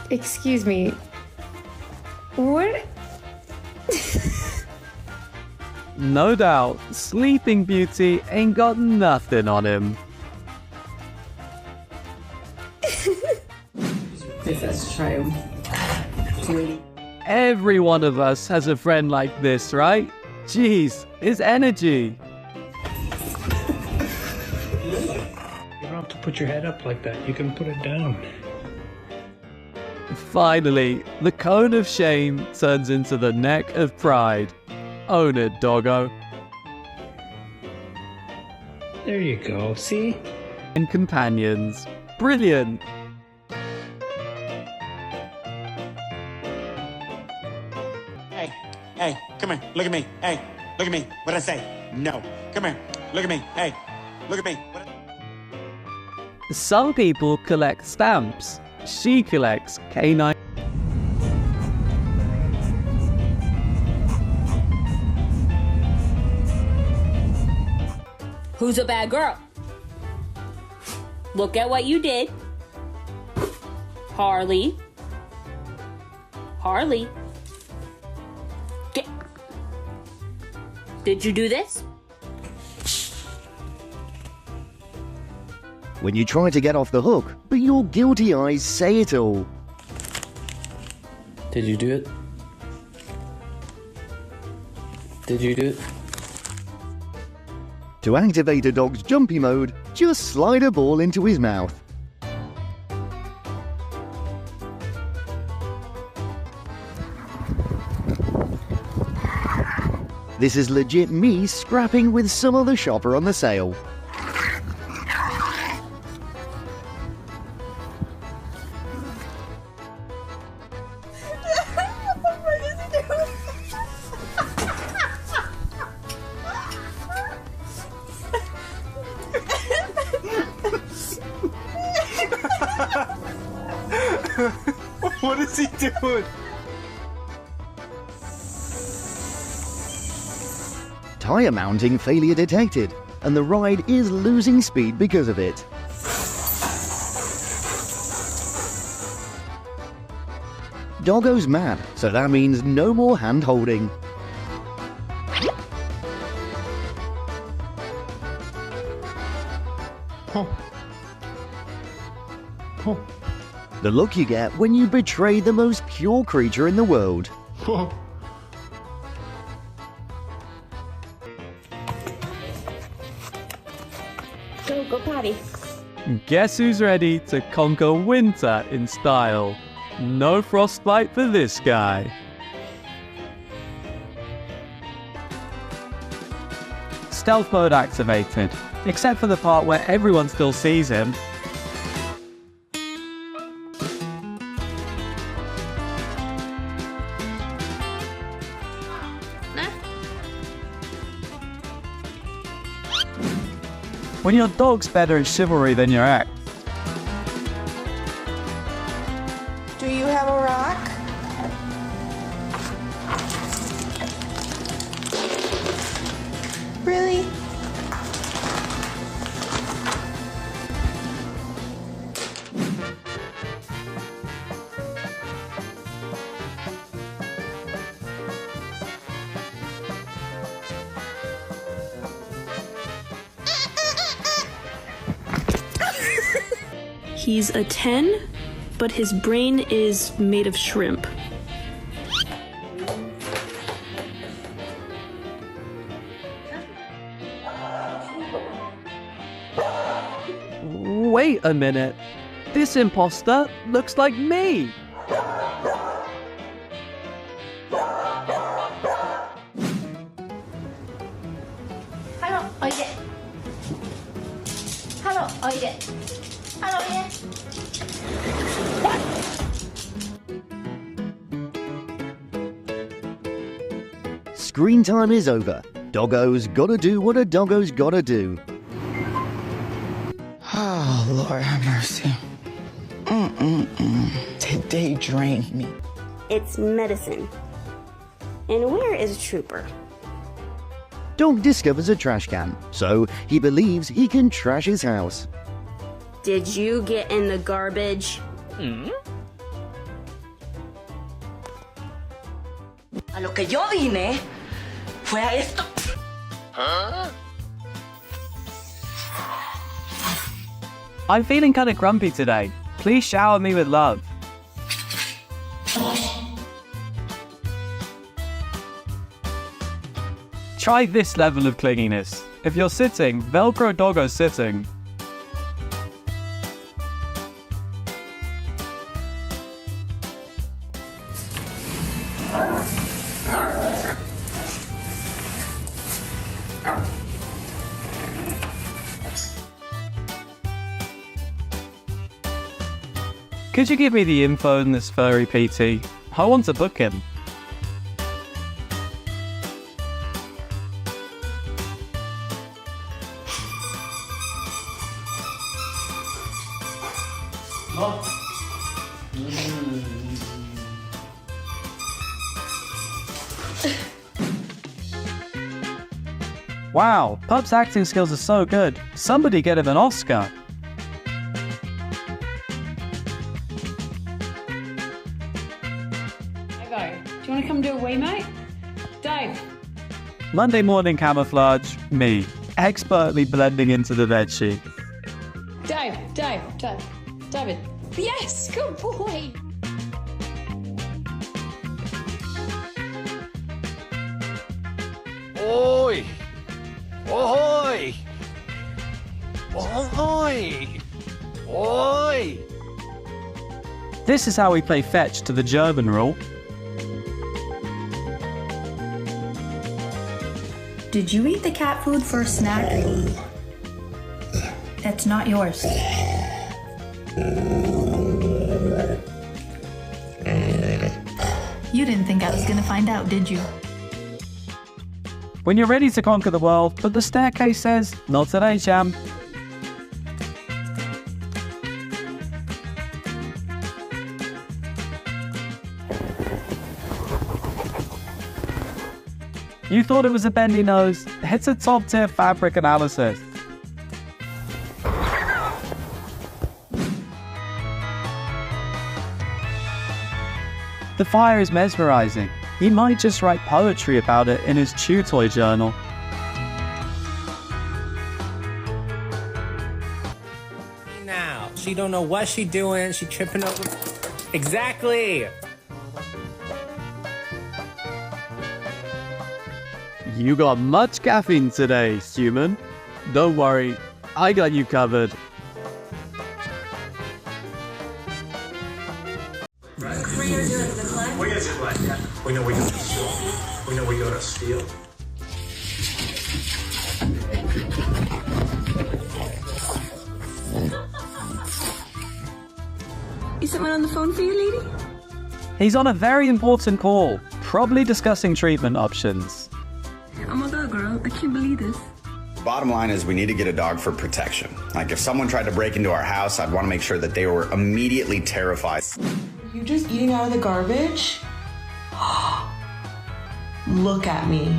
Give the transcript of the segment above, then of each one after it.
Excuse me. What? No doubt, Sleeping Beauty ain't got nothing on him. If that's true. Every one of us has a friend like this, right? Jeez, his energy. You don't have to put your head up like that. You can put it down. Finally, the cone of shame turns into the neck of pride. Own it, doggo. There you go. See? And companions. Brilliant. Hey, come here. Look at me. Hey, look at me. What did I say? No. Come here. Look at me. Hey, look at me. Some people collect stamps. She collects canine. Who's a bad girl? Look at what you did. Harley. Harley. Did you do this? When you try to get off the hook, but your guilty eyes say it all. Did you do it? Did you do it? To activate a dog's jumpy mode, just slide a ball into his mouth. This is legit me scrapping with some other shopper on the sale. What is he doing? Tire mounting failure detected, and the ride is losing speed because of it. Doggo's mad, so that means no more hand holding. The look you get when you betray the most pure creature in the world. Go potty. Guess who's ready to conquer winter in style? No frostbite for this guy. Stealth mode activated, except for the part where everyone still sees him. When your dog's better at chivalry than your ex. Do you have a rock? Really? He's a 10, but his brain is made of shrimp. Wait a minute. This imposter looks like me. Hello, oye. Hello, oye. Hello, oye. Screen time is over. Doggo's gotta do what a doggo's gotta do. Oh, Lord have mercy. Today drained me. It's medicine. And where is Trooper? Dog discovers a trash can, so he believes he can trash his house. Did you get in the garbage? A lo que yo vine fue a esto. I'm feeling kinda grumpy today. Please shower me with love. Try this level of clinginess. If you're sitting, Velcro Doggo sitting. Could you give me the info on this furry PT? I want to book him. Wow, Pup's acting skills are so good. Somebody get him an Oscar. Do you want to come do a wee, mate? Dave. Monday morning camouflage, me, expertly blending into the bedsheet. David. Yes, good boy. Oi! Oi! Oi! Oi! This is how we play fetch to the German rule. Did you eat the cat food for a snack? It's not yours. You didn't think I was gonna find out, did you? When you're ready to conquer the world, but the staircase says, not today, champ. You thought it was a bendy nose? It's a top-tier fabric analysis. The fire is mesmerizing. He might just write poetry about it in his chew toy journal. Now, she don't know what she doing. She tripping over. Exactly. You got much caffeine today, human. Don't worry, I got you covered. We know we go to steal. We know we go to steal. Is someone on the phone for you, lady? He's on a very important call, probably discussing treatment options. Oh my god, girl, I can't believe this. Bottom line is we need to get a dog for protection. Like if someone tried to break into our house, I'd want to make sure that they were immediately terrified. You're just eating out of the garbage? Look at me.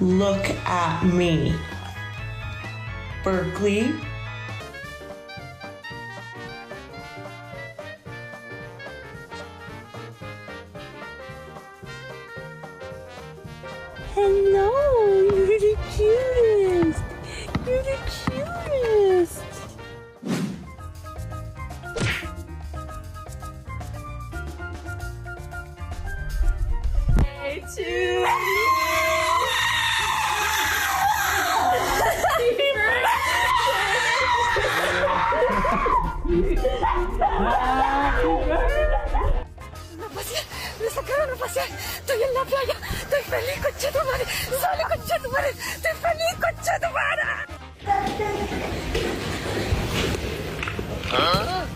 Look at me. Berkeley. Hello, you're the cutest. You're the cutest. Hey, too. Me sacaron a pasear, estoy en la playa, estoy feliz, conchetumare, sale conchetumare, estoy feliz, conchetumare. ¿Ah?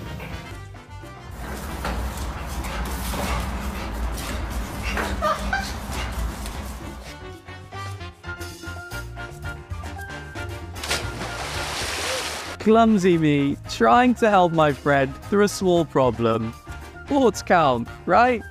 Clumsy me, trying to help my friend through a small problem. Thoughts count, right?